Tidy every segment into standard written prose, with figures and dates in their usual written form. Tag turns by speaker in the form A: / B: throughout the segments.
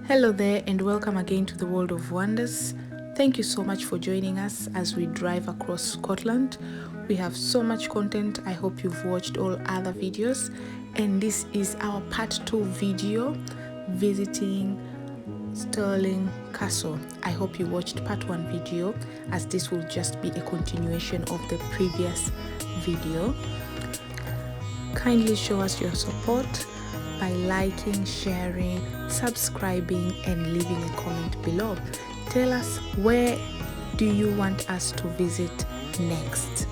A: Hello there and welcome again to the World of Wonders. Thank you so much for joining us as we drive across Scotland. We have so much content. I hope you've watched all other videos, and this is our part 2 video visiting Stirling Castle. I hope you watched part 1 video, as this will just be a continuation of the previous video. Kindly show us your support by liking, sharing, subscribing, and leaving a comment below. Tell us, where do you want us to visit next?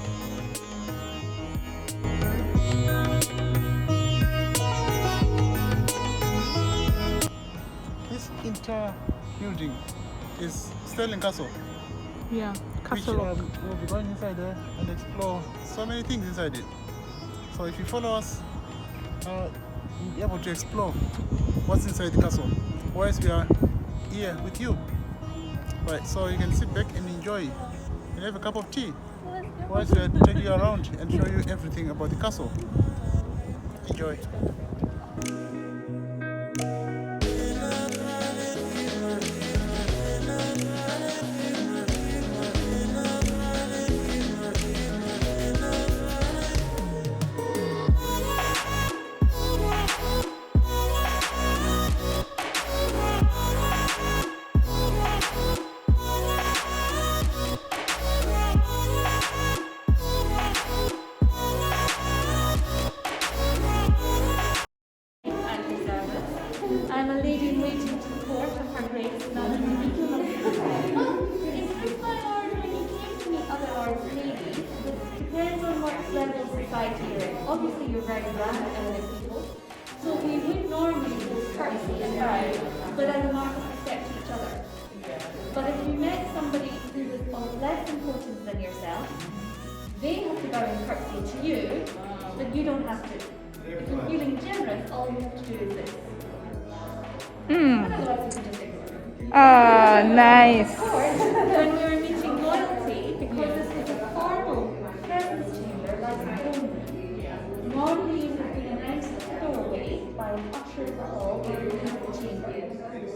B: This entire building is Stirling Castle.
A: Yeah,
B: Castle. We'll be going inside there and explore so many things inside it. So if you follow us, you'll be able to explore what's inside the castle, whilst we are here with you. Right, so you can sit back and enjoy and have a cup of tea whilst we are taking you around and show you everything about the castle. Enjoy.
C: I'm a lady in waiting to the court of Her Grace, Madam Well, it was my order when you came to meet other lords ladies. It depends on what level of society you're in. Obviously, you're very grand and elegant people, so we would normally use courtesy and bow, but as a mark of respect to each other. But if you met somebody who was of less importance than yourself, they have to bow in courtesy to you, but you don't have to. If you're feeling generous, all you have to do is this. Otherwise, you can just ignore it.
A: Nice.
C: Of course, when we were meeting royalty, because this is a formal presence chamber like a throne room, normally you would be announced at the doorway by an usher of the hall where you enter the chamber.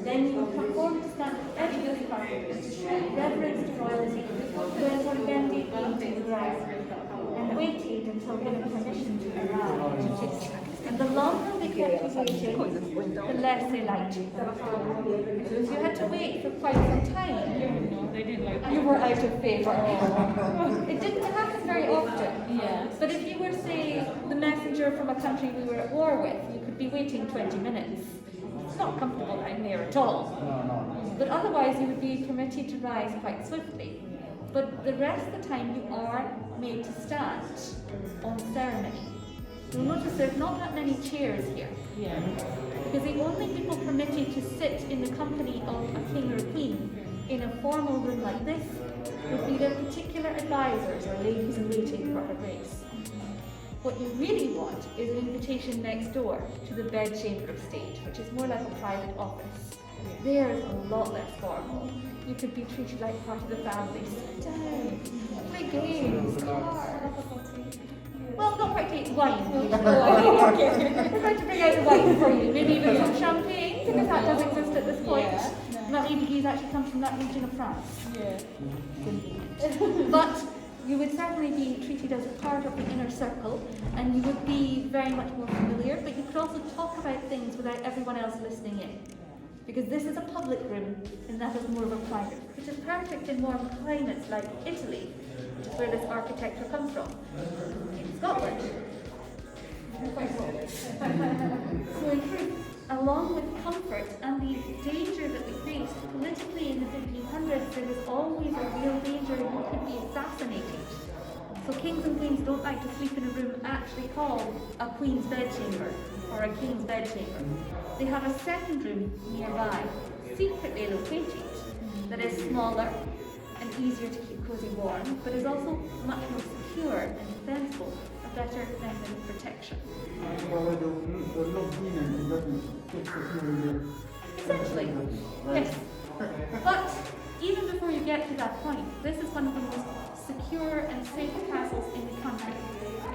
C: Then you would perform the stand of everybody present to show reverence to royalty, when one bended into the ground and waited until given permission to arrive. And the longer they kept you waiting, the less they liked you. So if you had to wait for quite some time, you were out of favour. It didn't happen very often. But if you were, say, the messenger from a country we were at war with, you could be waiting 20 minutes. It's not comfortable out there at all. But otherwise, you would be permitted to rise quite swiftly. But the rest of the time, you are made to stand on ceremony. You'll notice there's not that many chairs here. Because the only people permitted to sit in the company of a king or queen in a formal room like this would be their particular advisors or ladies in waiting for Her Grace. What you really want is an invitation next door to the bedchamber of state, which is more like a private office. There is a lot less formal. You could be treated like part of the family. Sit down, play games, cards. Well, not quite take wine. We're going to bring out the wine for you. Maybe even some champagne, because that does exist at this point. Marie Queen actually comes from that region of France. But you would certainly be treated as a part of the inner circle, and you would be very much more familiar, but you could also talk about things without everyone else listening in. Because this is a public room, and that is more of a private, which is perfect in warm climates like Italy, which is where this architecture comes from, in Scotland. So in truth, along with comfort and the danger that we faced politically in the 1500s, there was always a real danger you could be assassinated. So kings and queens don't like to sleep in a room actually called a queen's bedchamber or a king's bedchamber. They have a second room nearby, secretly located, that is smaller and easier to keep cozy warm, but is also much more secure and defensible, a better method of protection. Essentially, yes. But even before you get to that point, this is one of the most secure and safe castles in the country.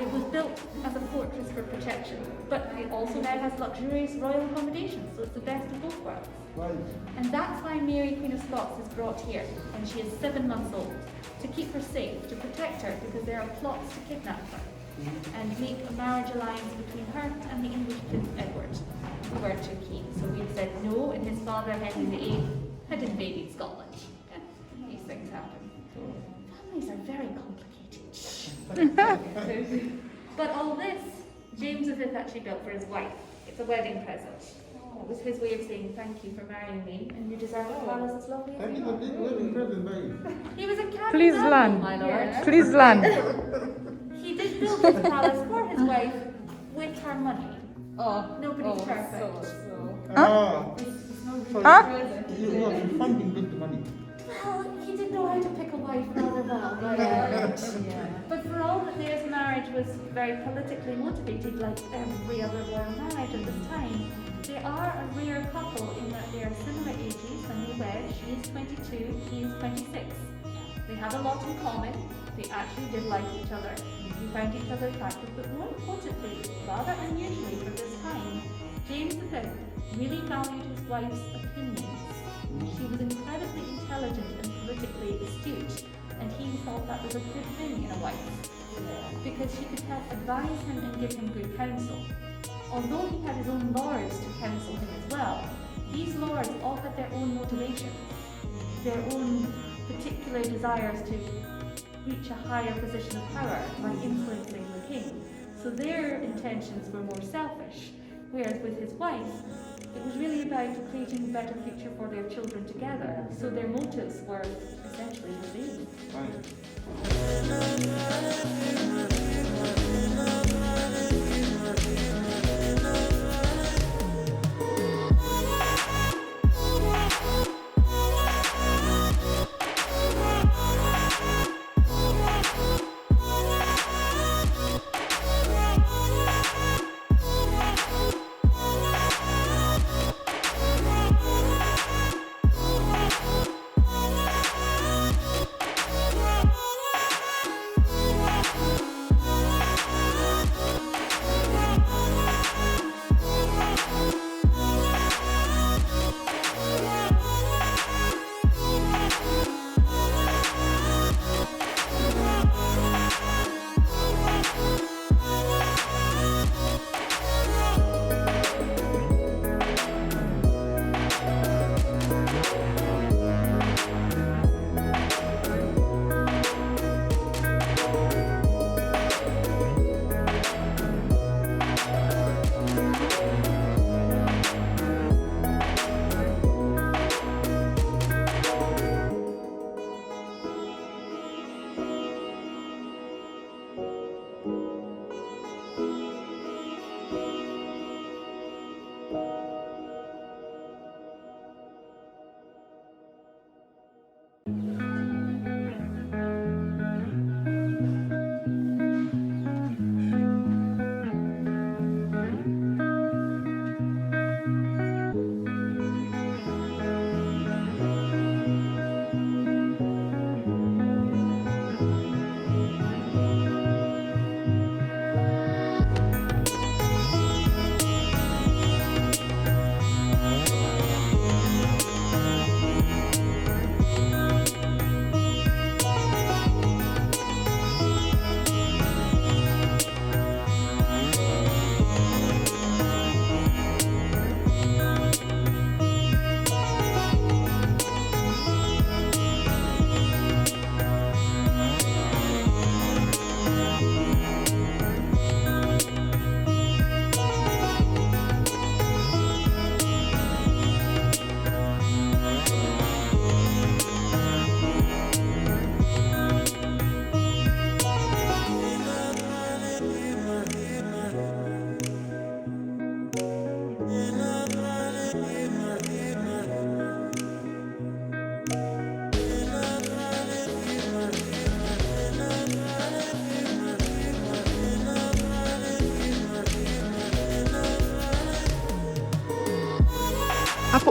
C: It was built as a fortress for protection, but it also now has luxurious royal accommodation, so it's the best of both worlds. And that's why Mary Queen of Scots is brought here when she is 7 months old, to keep her safe, to protect her, because there are plots to kidnap her and make a marriage alliance between her and the English Prince Edward, who were too keen. So we said no, and his father, Henry VIII, had invaded Scotland. And these things happen. Families are very complicated. But all this, James V actually built for his wife. It's a wedding present. It was his way of saying thank you for marrying me, and you deserve a palace as lovely as you are. He was a cabinet
A: Please
C: admiral,
A: learn.
C: my lord.
A: Please learn.
C: He did build this palace for his wife with her money.
D: Oh,
C: Nobody's perfect.
A: Huh?
B: You are funding with the money.
C: Well, he did know how to pick a wife rather well. But for all that their marriage was very politically motivated, like every other royal marriage at this time, they are a rare couple in that they are similar ages when they wed. She is 22, he is 26. They have a lot in common. They actually did like each other. They found each other attractive, but more importantly, rather unusually for this time, James V really valued his wife's opinions. She was incredibly intelligent and politically astute, and he thought that was a good thing in a wife, because she could help advise him and give him good counsel. Although he had his own lords to counsel him as well, these lords all had their own motivations, their own particular desires to reach a higher position of power by influencing the king. So their intentions were more selfish, whereas with his wife, it was really about creating a better future for their children together. So their motives were essentially the same.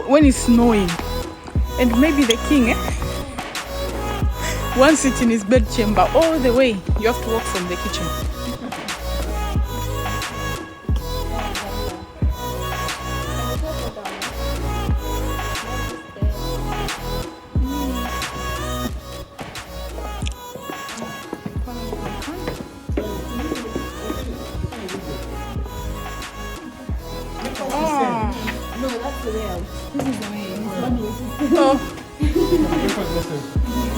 A: When it's snowing, and maybe the king wants it in his bedchamber all the way. You have to walk from the kitchen.
C: out. This is the way. One way.
A: Oh,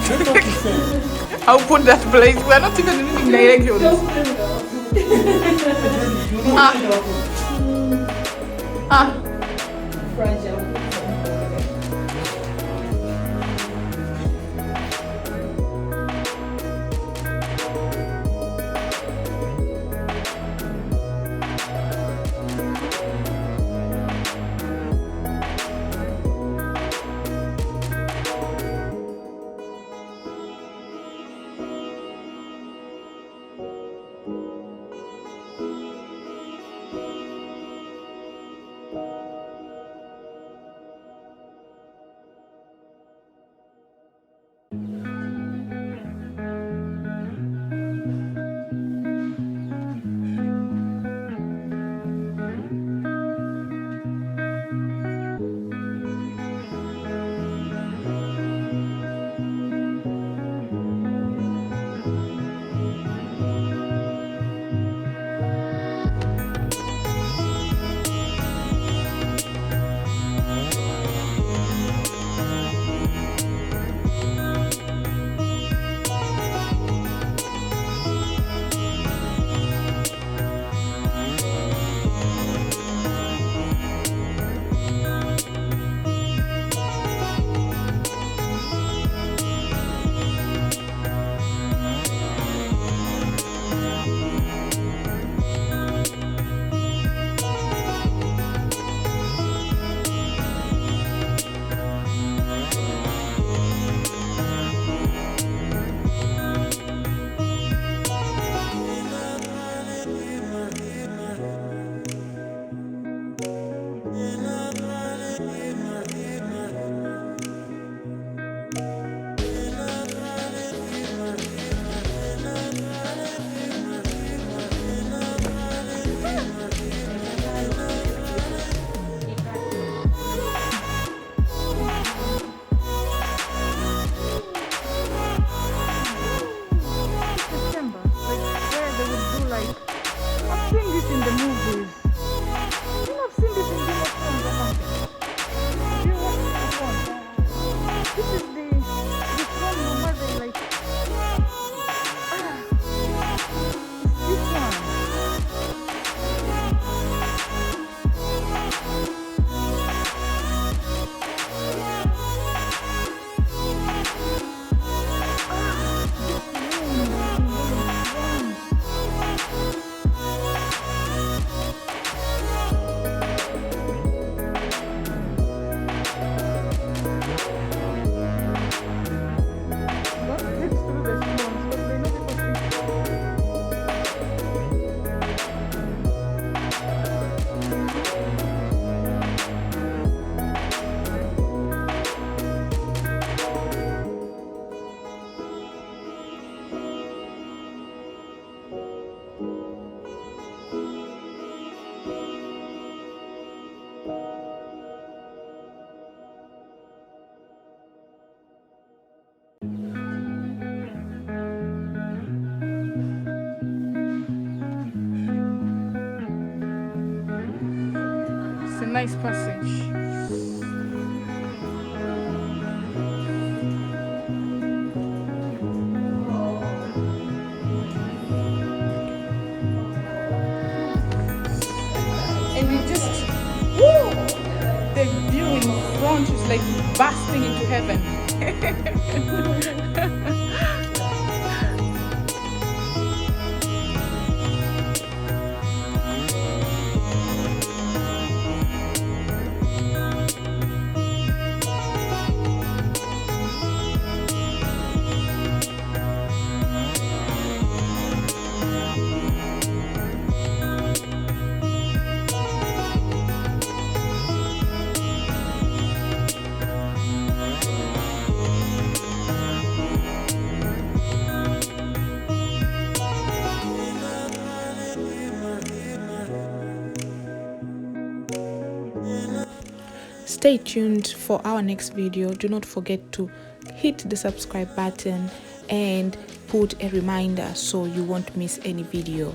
B: Breakfast is safe.
A: I'll put that place. We're not even reading directions. Ah. Ah.
C: Fragile.
A: It's a nice passage. And you just, woo, the view in front is like bursting into heaven. Stay tuned for our next video. Do not forget to hit the subscribe button and put a reminder so you won't miss any video.